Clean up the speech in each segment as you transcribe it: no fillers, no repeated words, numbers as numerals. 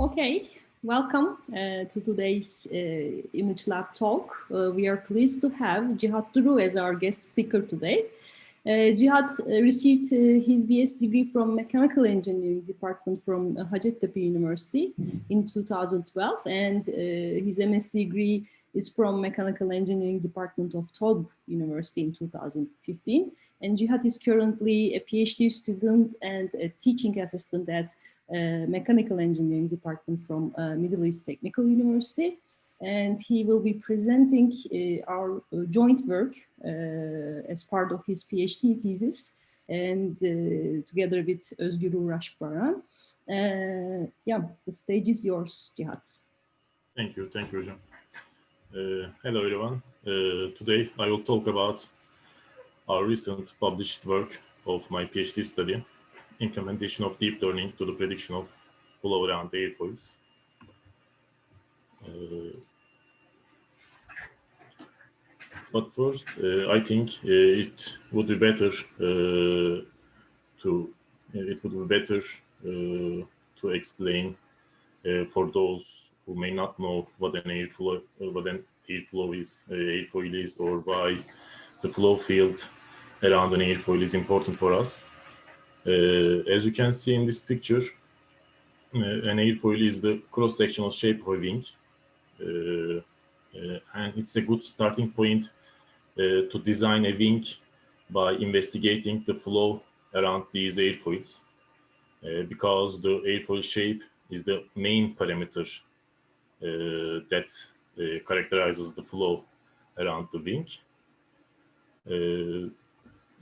Okay, welcome to today's ImageLab talk. We are pleased to have Cihat Duru as our guest speaker today. Cihat received his BS degree from Mechanical Engineering Department from Hacettepe University in 2012, and his MS degree is from Mechanical Engineering Department of Tolb University in 2015. And Cihat is currently a PhD student and a teaching assistant at Mechanical Engineering Department from Middle East Technical University. And he will be presenting our joint work as part of his PhD thesis and together with Özgür Uğraşbaran. Yeah, the stage is yours, Cihat. Thank you, Hocam. Hello, everyone. Today I will talk about our recent published work of my PhD study, implementation of deep learning to the prediction of flow around airfoils. But first, I think it would be better to explain for those who may not know what an airfoil is, or why the flow field around an airfoil is important for us. As you can see in this picture, an airfoil is the cross-sectional shape of a wing, and it's a good starting point to design a wing by investigating the flow around these airfoils, because the airfoil shape is the main parameter that characterizes the flow around the wing.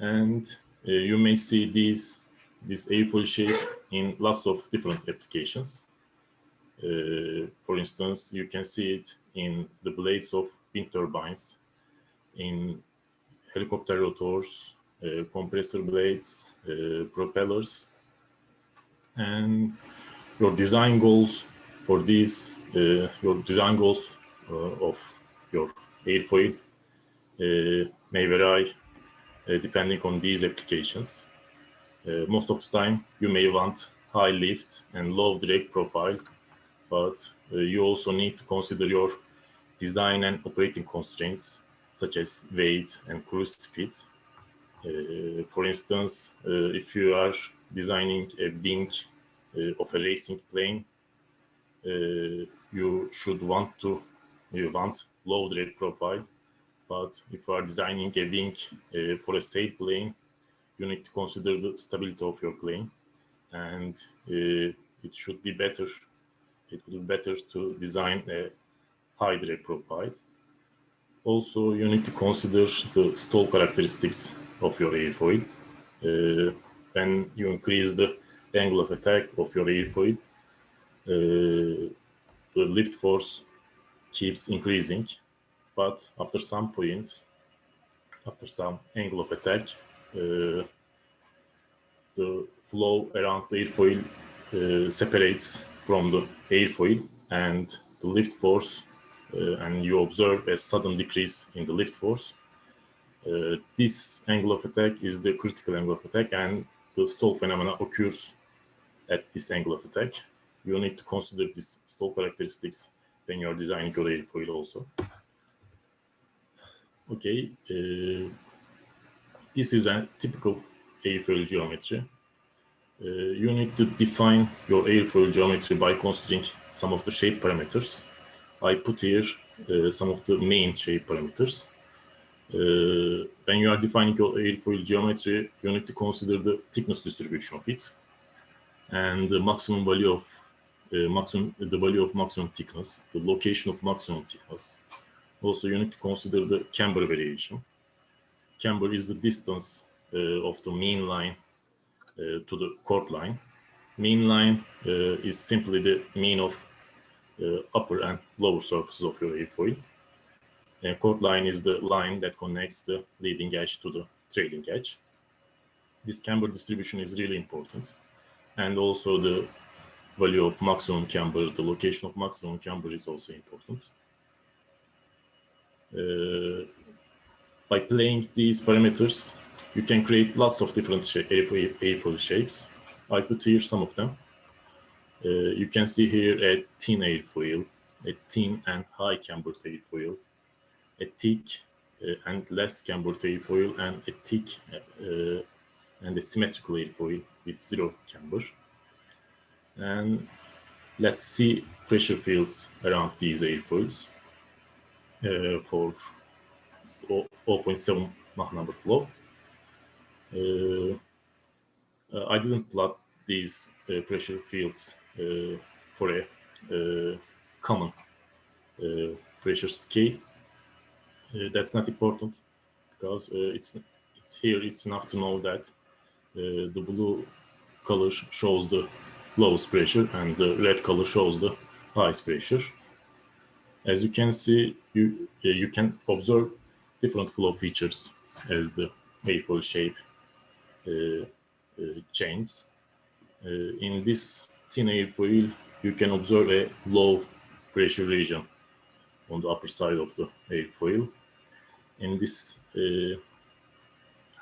And you may see this airfoil shape in lots of different applications. For instance, you can see it in the blades of wind turbines, in helicopter rotors, compressor blades, propellers. And your design goals for these, of your airfoil may vary depending on these applications. Most of the time, you may want high lift and low drag profile, but you also need to consider your design and operating constraints, such as weight and cruise speed. For instance, if you are designing a wing of a racing plane, you want low drag profile. But if you are designing a wing for a sail plane, you need to consider the stability of your plane, and it would be better to design a high drag profile. Also, you need to consider the stall characteristics of your airfoil. When you increase the angle of attack of your airfoil, the lift force keeps increasing, but after some point, after some angle of attack, the flow around the airfoil separates from the airfoil and the lift force, and you observe a sudden decrease in the lift force. This angle of attack is the critical angle of attack, and the stall phenomena occurs at this angle of attack. You need to consider these stall characteristics when you are designing your airfoil also. Okay, this is a typical airfoil geometry. You need to define your airfoil geometry by considering some of the shape parameters. I put here some of the main shape parameters. When you are defining your airfoil geometry, you need to consider the thickness distribution of it and the maximum value of maximum thickness, the location of maximum thickness. Also, you need to consider the camber variation. Camber is the distance of the mean line to the chord line. Mean line is simply the mean of upper and lower surfaces of your airfoil. And chord line is the line that connects the leading edge to the trailing edge. This camber distribution is really important. And also the value of maximum camber, the location of maximum camber is also important. By playing these parameters, you can create lots of different airfoil shapes. I put here some of them. You can see here a thin airfoil, a thin and high cambered airfoil, a thick and less cambered airfoil, and a thick and a symmetrical airfoil with zero camber. And let's see pressure fields around these airfoils for 0.7 Mach number flow. I didn't plot these pressure fields for a common pressure scale. That's not important because it's here. It's enough to know that the blue color shows the lowest pressure and the red color shows the highest pressure. As you can see, you can observe different flow features as the airfoil shape changes. In this thin airfoil, you can observe a low pressure region on the upper side of the airfoil. In this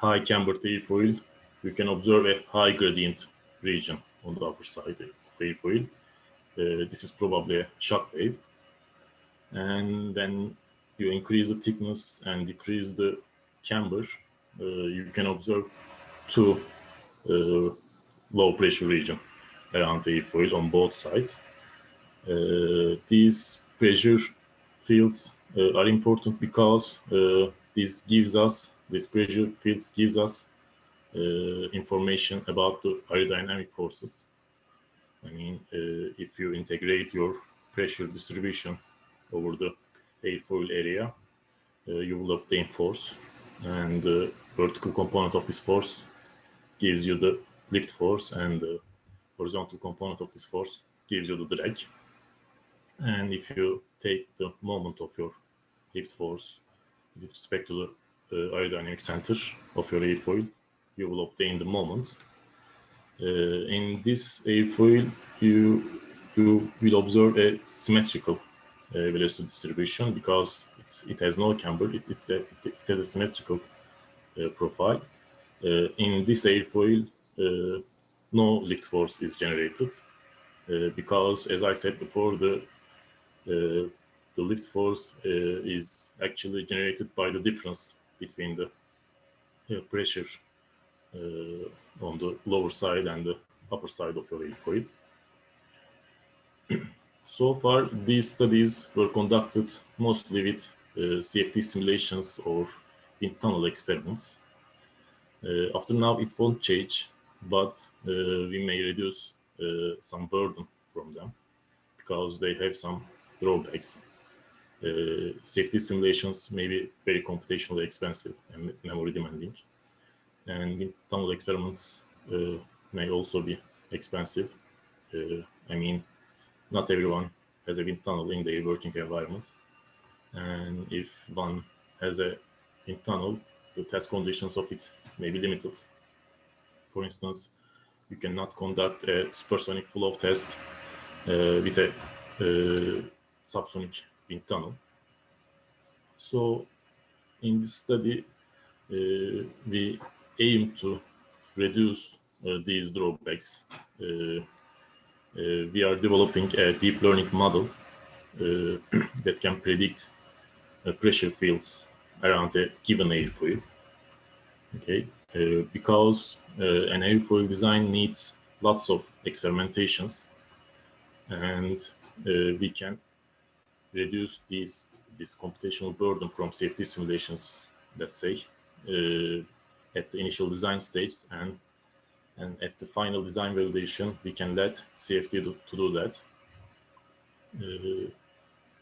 high cambered airfoil, you can observe a high gradient region on the upper side of airfoil. This is probably a shock wave. And then you increase the thickness and decrease the camber, you can observe two low pressure region around the airfoil on both sides. These pressure fields are important because this pressure fields gives us information about the aerodynamic forces. I mean, if you integrate your pressure distribution over the airfoil area, you will obtain force, and the vertical component of this force gives you the lift force, and the horizontal component of this force gives you the drag. And if you take the moment of your lift force with respect to the aerodynamic center of your airfoil, you will obtain the moment. In this airfoil, you will observe a symmetrical velocity distribution because it has no camber. It has a symmetrical profile. In this airfoil, no lift force is generated because, as I said before, the lift force is actually generated by the difference between the pressure on the lower side and the upper side of your airfoil. So far, these studies were conducted mostly with CFD simulations or wind tunnel experiments. After now, it won't change, but we may reduce some burden from them because they have some drawbacks. Safety simulations may be very computationally expensive and memory demanding, and wind tunnel experiments may also be expensive. I mean, not everyone has a wind tunnel in their working environment, and if one has a wind tunnel, the test conditions of it may be limited. For instance, you cannot conduct a supersonic flow test with a subsonic wind tunnel. So in this study, we aim to reduce these drawbacks. We are developing a deep learning model that can predict pressure fields around a given airfoil. Okay, because an airfoil design needs lots of experimentations, and we can reduce this computational burden from safety simulations, let's say, at the initial design stage, and at the final design validation, we can let CFD to do that.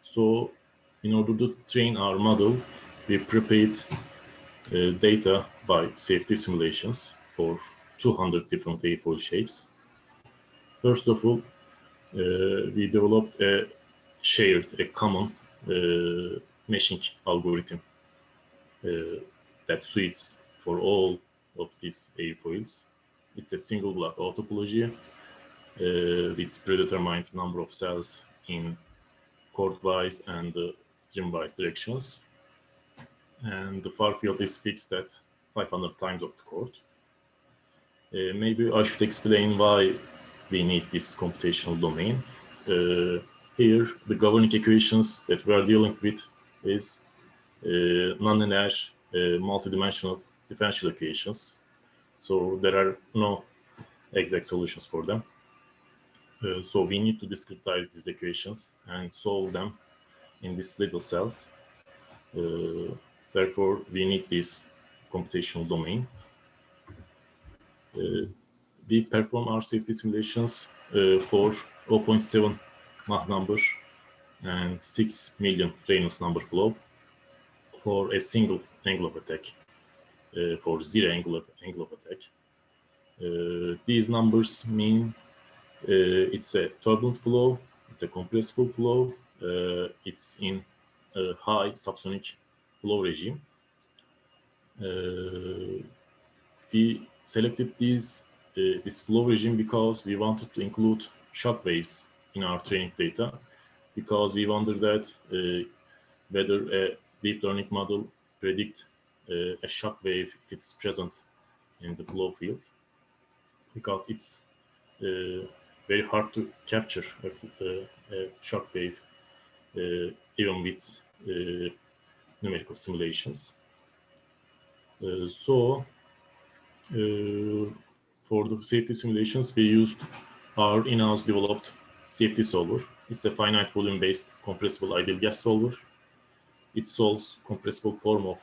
So in order to train our model, we prepared data by safety simulations for 200 different airfoil shapes. First of all, we developed a common meshing algorithm that suits for all of these airfoils. It's a single block autophagy with predetermined number of cells in chord-wise and stream-wise directions. And the far field is fixed at 500 times of the chord. Maybe I should explain why we need this computational domain. Here, the governing equations that we are dealing with is nonlinear multidimensional differential equations. So there are no exact solutions for them. So we need to discretize these equations and solve them in these little cells. Therefore, we need this computational domain. We perform our safety simulations for 0.7 Mach number and 6 million Reynolds number flow for a single angle of attack, for zero angle of attack. These numbers mean it's a turbulent flow, it's a compressible flow, it's in a high subsonic flow regime. We selected this flow regime because we wanted to include shock waves in our training data, because we wonder that whether a deep learning model predict a shock wave if it's present in the flow field, because it's very hard to capture a shock wave even with numerical simulations. So for the safety simulations, we used our in-house developed safety solver. It's a finite volume-based compressible ideal gas solver. It solves compressible form of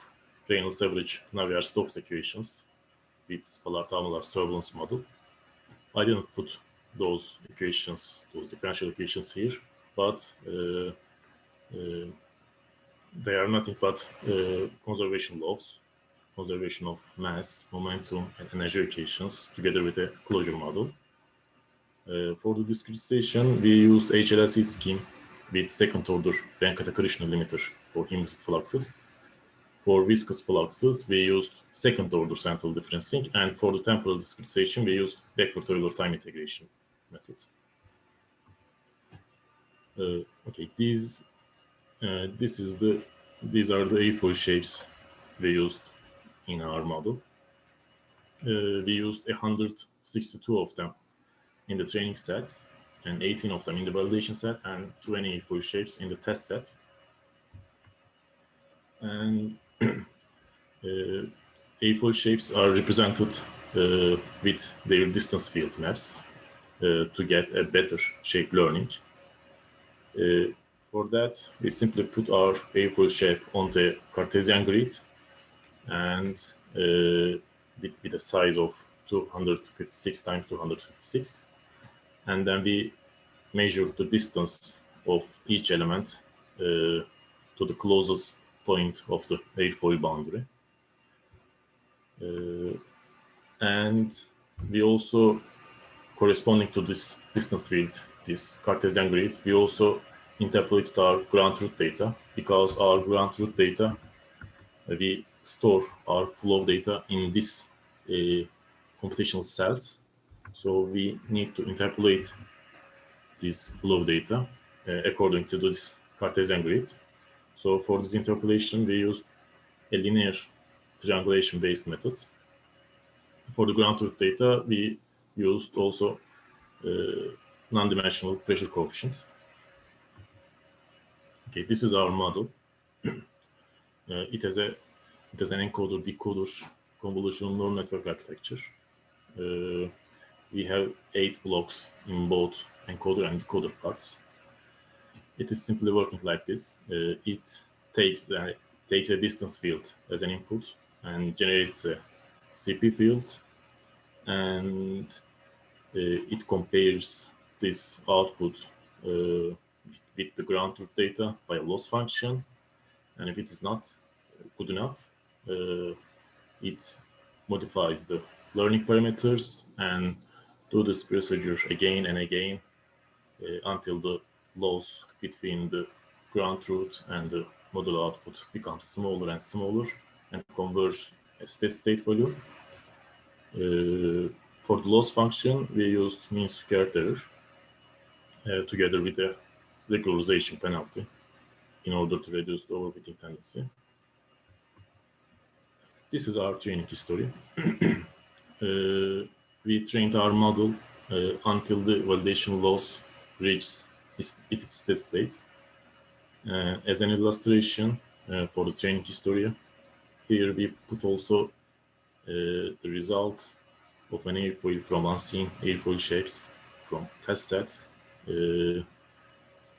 Reynolds Averaged Navier Stokes equations with scalar-Taumela's turbulence model. I didn't put those equations, those differential equations here, but they are nothing but conservation laws, conservation of mass, momentum, and energy equations together with a closure model. For the discretization, we used HLSE scheme with second-order Venkata-Krishna limiter for implicit fluxes. For viscous fluxes, we used second-order central differencing, and for the temporal discretization, we used backward Euler time integration method. Okay, these are the airfoil shapes we used in our model. We used 162 of them in the training set, and 18 of them in the validation set, and 20 airfoil shapes in the test set. And airfoil shapes are represented with their distance field maps to get a better shape learning. For that, we simply put our airfoil shape on the Cartesian grid, and with a size of 256 times 256, and then we measure the distance of each element to the closest point of the airfoil boundary. And we also, corresponding to this distance field, this Cartesian grid, we also interpolated our ground truth data, because our ground truth data, we store our flow data in this computational cells. So we need to interpolate this flow data according to this Cartesian grid. So for this interpolation, we used a linear triangulation-based method. For the ground truth data, we used also non-dimensional pressure coefficients. Okay, this is our model. It has an encoder-decoder convolutional neural network architecture. We have 8 blocks in both encoder and decoder parts. It is simply working like this. It takes a distance field as an input and generates a CP field, and it compares this output with the ground truth data by a loss function, and if it is not good enough, it modifies the learning parameters and do this procedure again and again until the loss between the ground truth and the model output becomes smaller and smaller and converges a steady state value. For the loss function, we used mean squared error together with a regularization penalty in order to reduce the overfitting tendency. This is our training history. We trained our model until the validation loss reaches its steady state. As an illustration for the training history, here we put also the result of an airfoil from unseen airfoil shapes from test set.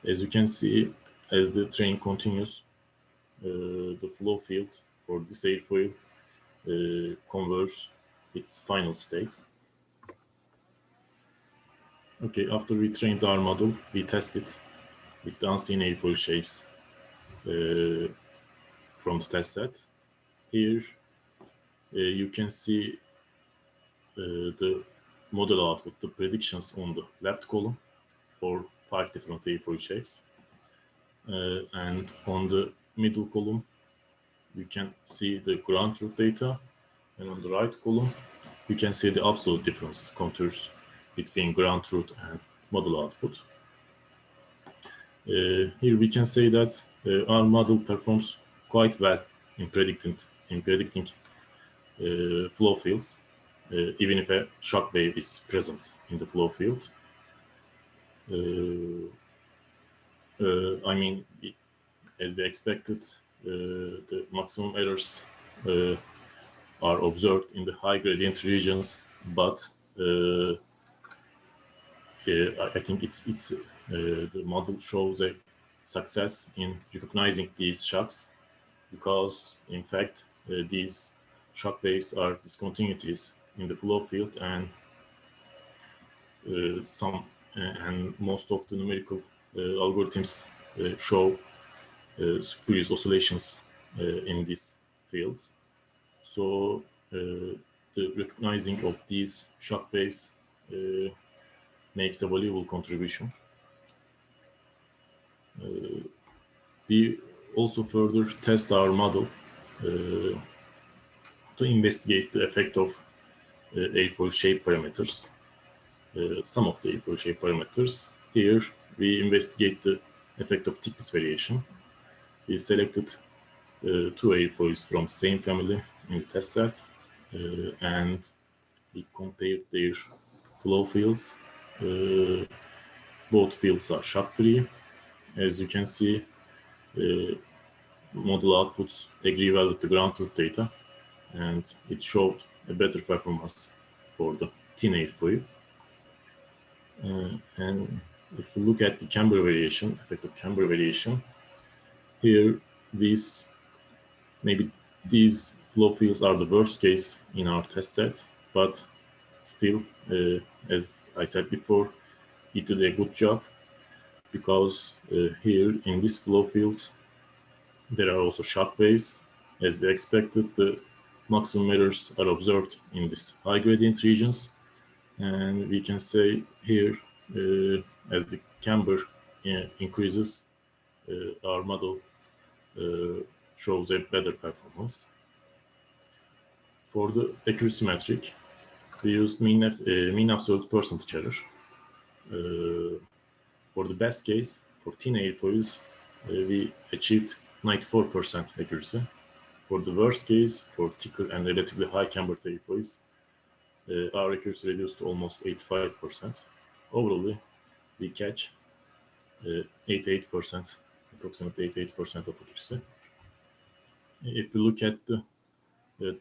As you can see, as the training continues, the flow field for this airfoil converges its final state. Okay, after we trained our model, we tested with the unseen airfoil shapes from the test set. Here you can see the model output, the predictions on the left column for 5 different airfoil shapes. And on the middle column, you can see the ground truth data. And on the right column, you can see the absolute difference contours between ground truth and model output. Here we can say that our model performs quite well in predicting flow fields, even if a shock wave is present in the flow field. I mean, as we expected, the maximum errors are observed in the high gradient regions, but I think it's the model shows a success in recognizing these shocks, because in fact these shock waves are discontinuities in the flow field, and most of the numerical algorithms show spurious oscillations in these fields. So the recognizing of these shock waves makes a valuable contribution. We also further test our model to investigate the effect of airfoil shape parameters. Some of the airfoil shape parameters. Here we investigate the effect of thickness variation. We selected 2 airfoils from same family in the test set, and we compared their flow fields. Both fields are shock-free. As you can see, model outputs agree well with the ground truth data, and it showed a better performance for the thin airfoil. And if you look at the camber variation, effect of camber variation, here these flow fields are the worst case in our test set, but still, as I said before, it did a good job, because here in these flow fields there are also shock waves. As we expected, the maximum errors are observed in these high gradient regions, and we can say here, as the camber increases, our model shows a better performance. For the accuracy metric, we used mean absolute percentage error. For the best case, for thin airfoils, we achieved 94% accuracy. For the worst case, for thicker and relatively high cambered airfoils, our accuracy reduced to almost 85%. Overall, we catch 88%, approximately 88% of accuracy. If we look at the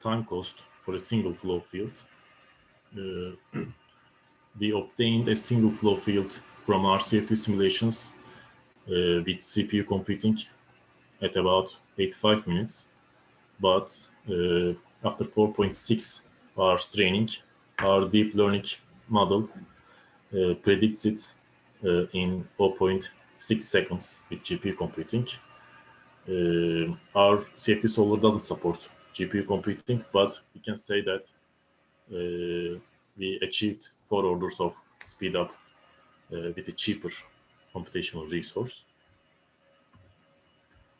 time cost for a single flow field, we obtained a single flow field from our CFD simulations with CPU computing at about 85 minutes. But after 4.6 hours training, our deep learning model predicts it in 4.6 seconds with GPU computing. Our CFD solver doesn't support GPU computing, but we can say that we achieved 4 orders of speed up with a cheaper computational resource.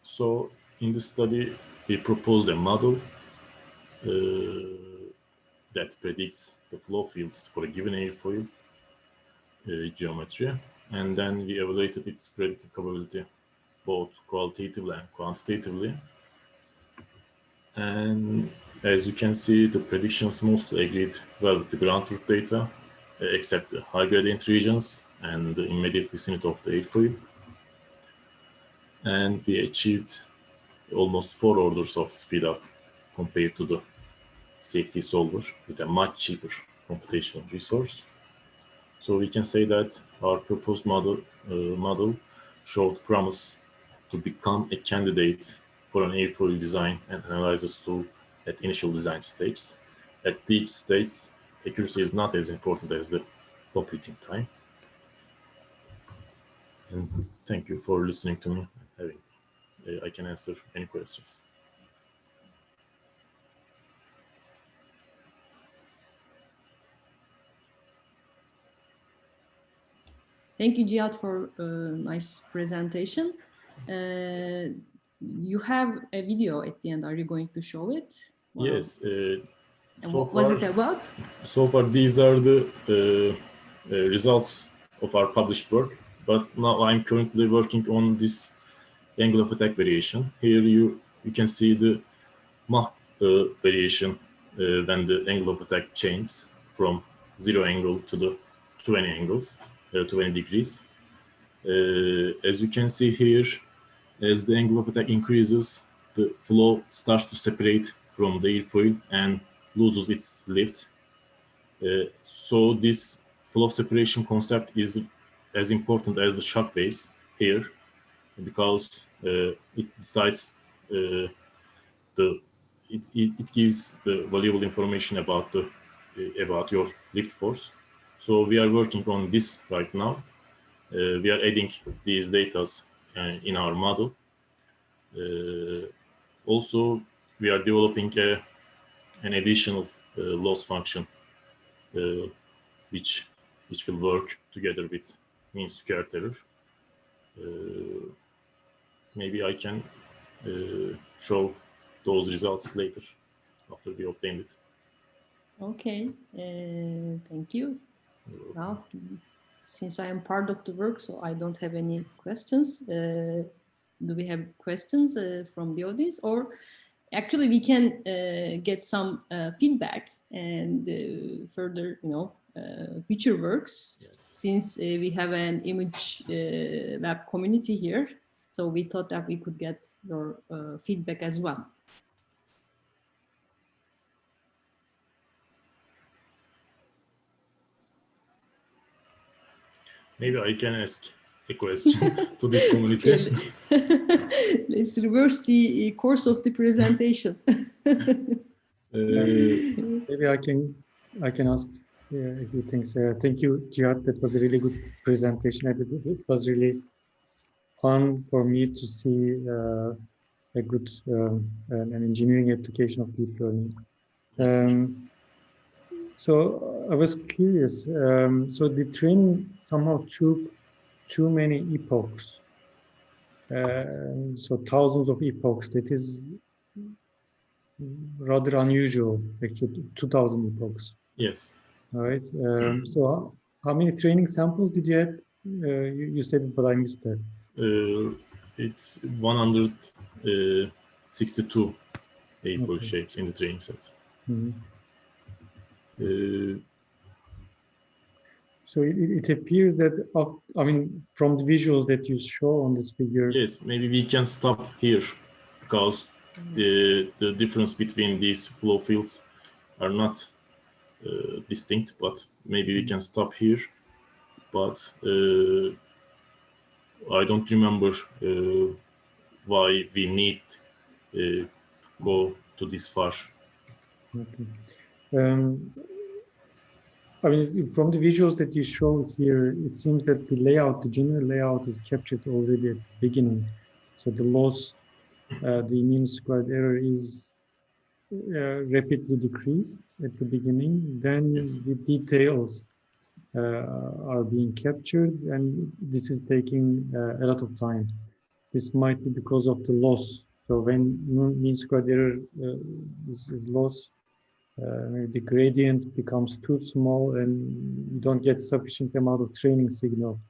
So in this study, we proposed a model that predicts the flow fields for a given airfoil geometry, and then we evaluated its predictive capability both qualitatively and quantitatively. And as you can see, the predictions mostly agreed well with the ground truth data, except the high gradient regions and the immediate vicinity of the airfoil. And we achieved almost 4 orders of speed up compared to the safety solver with a much cheaper computational resource. So we can say that our proposed model showed promise to become a candidate for an airfoil design and analysis tool at initial design stage. At these stages, accuracy is not as important as the computing time. And thank you for listening to me. I can answer any questions. Thank you, Cihat, for a nice presentation. You have a video at the end. Are you going to show it? Wow. Yes. And what was it about? So far, these are the results of our published work. But now I'm currently working on this angle of attack variation. Here you can see the Mach variation when the angle of attack changes from 0 angle to the 20 angles, 20 degrees. As you can see here, as the angle of attack increases, the flow starts to separate from the airfoil and loses its lift. So this flow separation concept is as important as the shock waves here, because it decides it gives the valuable information about your lift force. So we are working on this right now. We are adding these data in our model. Also, we are developing an additional loss function, which will work together with mean squared error. Maybe I can show those results later after we obtained it. Okay, thank you. Now, since I am part of the work, so I don't have any questions. Do we have questions from the audience? Or actually we can get some feedback and further, future works, yes. Since we have an ImageLab community here. So we thought that we could get your feedback as well. Maybe I can ask a question to this community. Let's reverse the course of the presentation. Maybe I can ask a few things. Thank you, Cihat. That was a really good presentation. It was really fun for me to see a good an engineering application of deep learning. So I was curious. So the training somehow took too many epochs. So thousands of epochs. That is rather unusual, actually, 2,000 epochs. Yes. All right. So how many training samples did you have? You said it, but I missed that. It's 162 airfoil shapes in the training set. Mm-hmm. So it appears that, from the visuals that you show on this figure. Yes, maybe we can stop here because the difference between these flow fields are not distinct, but maybe we can stop here. But I don't remember why we need go to this far. Okay. From the visuals that you show here, it seems that the general layout is captured already at the beginning. So the loss, the mean squared error is rapidly decreased at the beginning. Then yes. The details are being captured, and this is taking a lot of time. This might be because of the loss. So when mean squared error is lost, the gradient becomes too small and you don't get sufficient amount of training signal.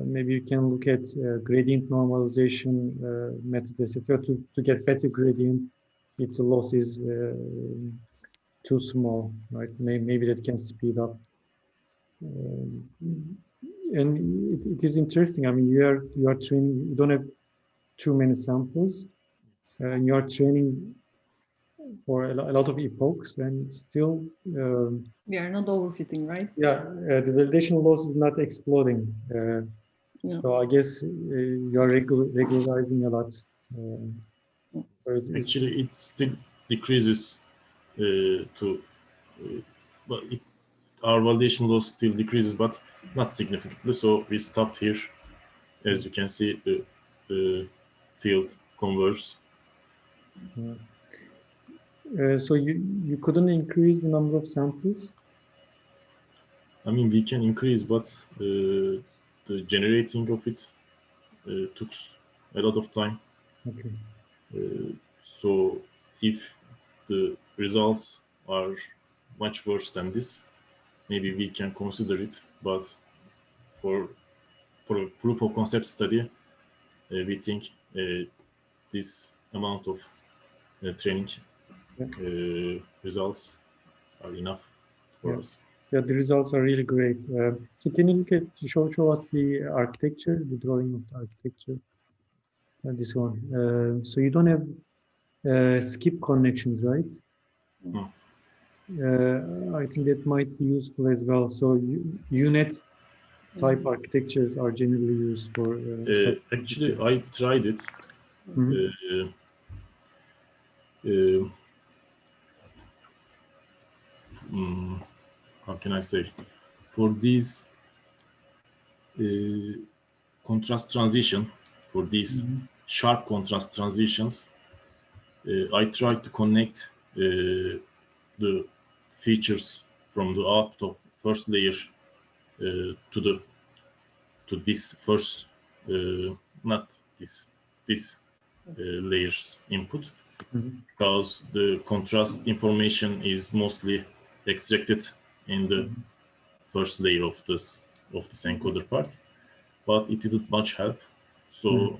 Maybe you can look at gradient normalization method, etc., to get better gradient if the loss is too small, right? Maybe that can speed up And it is interesting. I mean, you are training. You don't have too many samples, and you are training for a lot of epochs, and still, we are not overfitting, right? yeah, the validation loss is not exploding. Yeah. So I guess you are regularizing a lot. So Actually, it still decreases but our validation loss still decreases, but not significantly. So we stopped here. As you can see, the field converges. So you couldn't increase the number of samples? I mean, we can increase, but the generating of it took a lot of time. Okay. So if the results are much worse than this, maybe we can consider it. But for a proof of concept study, we think this amount of training results are enough for us. Yeah, the results are really great. So can you look at show us the architecture, the drawing of the architecture? This one. So you don't have skip connections, right? No. I think that might be useful as well. So UNet type architectures are generally used for. Actually, I tried it. How can I say? For these contrast transition, for these sharp contrast transitions, I tried to connect the features from the output of first layer to this first, not this layer's input, because the contrast information is mostly extracted in the first layer of this encoder part, but it didn't much help. So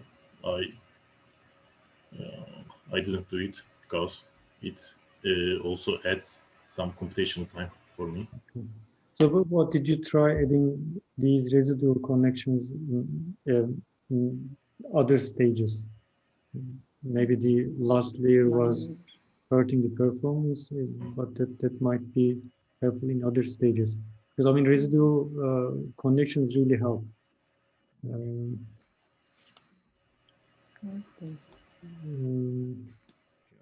I didn't do it because it also adds some computational time for me. So what did you try adding these residual connections in other stages? Maybe the last layer was hurting the performance, but that might be helpful in other stages. Because I mean, residual connections really help. I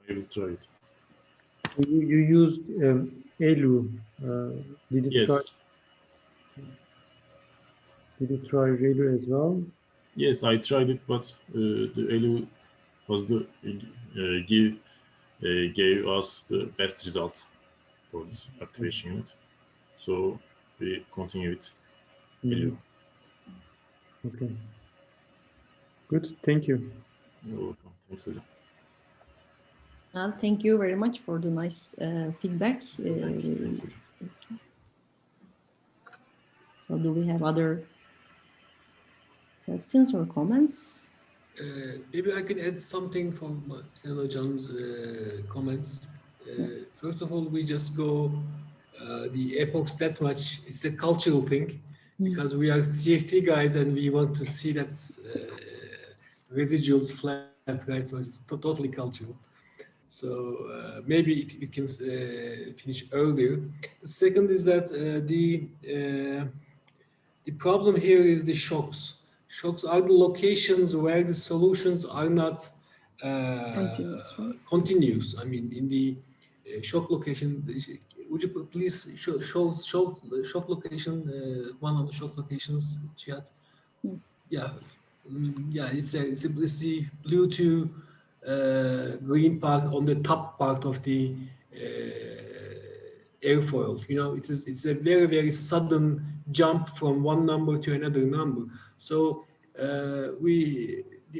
will try it. You used ELU. Did you try? Yes. Did you try ReLU as well? Yes, I tried it, but the ELU was the gave us the best result for this activation unit. So we continue with ELU. Okay. Good. Thank you. You're welcome. Thanks, Hocam. Well, thank you very much for the nice feedback. Thank you. So do we have other questions or comments? Maybe I can add something from Sinan Hocam's comments. First of all, we just go the epochs that much. It's a cultural thing because we are CFT guys and we want to see that residuals flat, right? So it's totally cultural. So maybe it can finish earlier. The second is that the problem here is the shocks. Shocks are the locations where the solutions are not continuous. I mean, in the shock location, would you please show shock location, one of the shock locations, Cihat? Yeah, yeah, it's the blue to green part on the top part of the airfoil. You know, it's a very sudden jump from one number to another number. So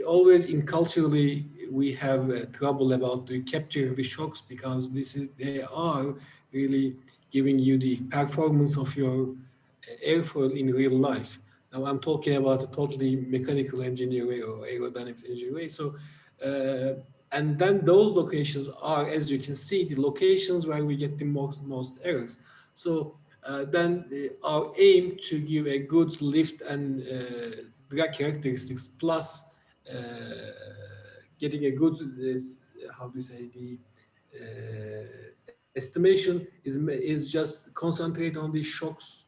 always in culturally we have trouble about the capture the shocks because they are really giving you the performance of your airfoil in real life. Now I'm talking about a totally mechanical engineer way or aerodynamics engineer way. So and then those locations are, as you can see, the locations where we get the most errors. So then our aim to give a good lift and drag characteristics plus getting a good, how do you say, the estimation is just concentrate on the shocks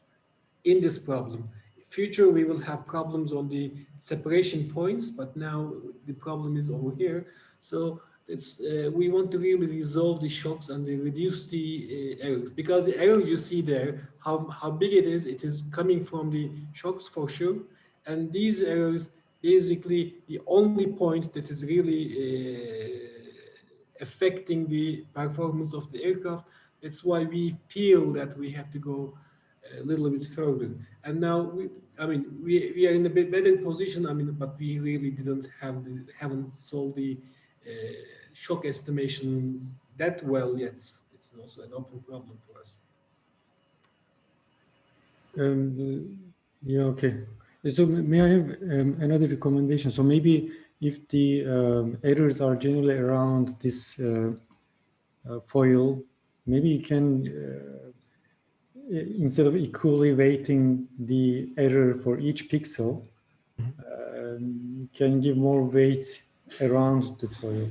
in this problem. Future, we will have problems on the separation points, but now the problem is over here. So it's, we want to really resolve the shocks and reduce the errors, because the error you see there, how big it is coming from the shocks for sure. And these errors, basically the only point that is really affecting the performance of the aircraft. That's why we feel that we have to go a little bit further. And now we are in a bit better position. But we really haven't solved the shock estimations that well yet. It's also an open problem for us. Yeah, okay. So may I have another recommendation? So maybe if the errors are generally around this foil, maybe you can, instead of equally weighting the error for each pixel, you can give more weight around the foil,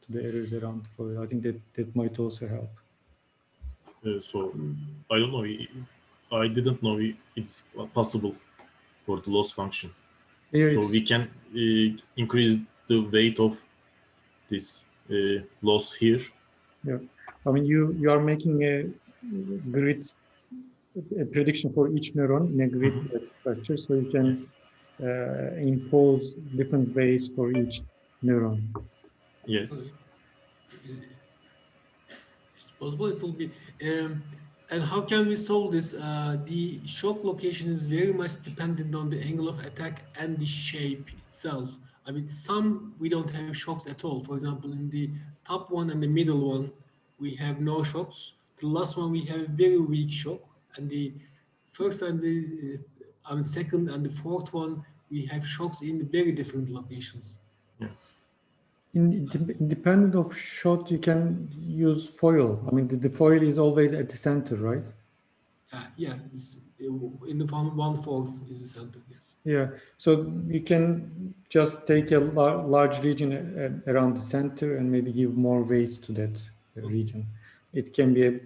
to the errors around the foil. I think that might also help. So I don't know. I didn't know it's possible for the loss function. Yeah, so we can increase the weight of this loss here. Yeah, I mean you are making a grid, a prediction for each neuron in a grid structure, so you can impose different weights for each neuron. Yes. It's possible it will be. And how can we solve this? The shock location is very much dependent on the angle of attack and the shape itself. Some we don't have shocks at all. For example, in the top one and the middle one, we have no shocks. The last one, we have a very weak shock. And the first and the second and the fourth one, we have shocks in very different locations. Yes. Independent of shot, you can use foil. The foil is always at the center, right? Yeah, in the 1/4 is the center, yes. Yeah, so you can just take a large region around the center and maybe give more weight to that region. It can be a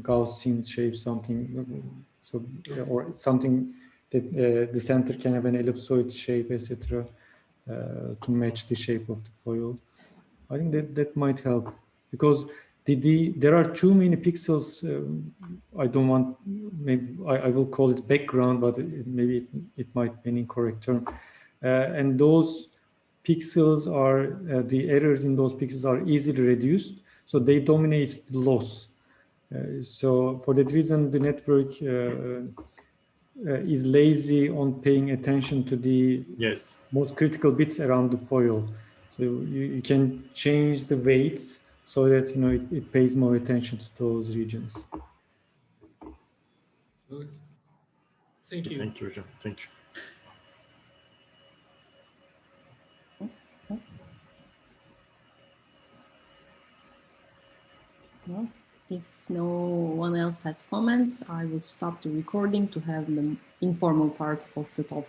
Gaussian shape, something, so or something that the center can have an ellipsoid shape, etc., to match the shape of the foil. I think that might help, because there are too many pixels. I don't want, maybe I will call it background, but maybe it might be an incorrect term. And those pixels are, the errors in those pixels are easily reduced, so they dominate the loss. So for that reason, the network is lazy on paying attention to the most critical bits around the foil. So you can change the weights so that it pays more attention to those regions. Good. Thank you. Thank you, John. Thank you. Well, if no one else has comments, I will stop the recording to have the informal part of the talk.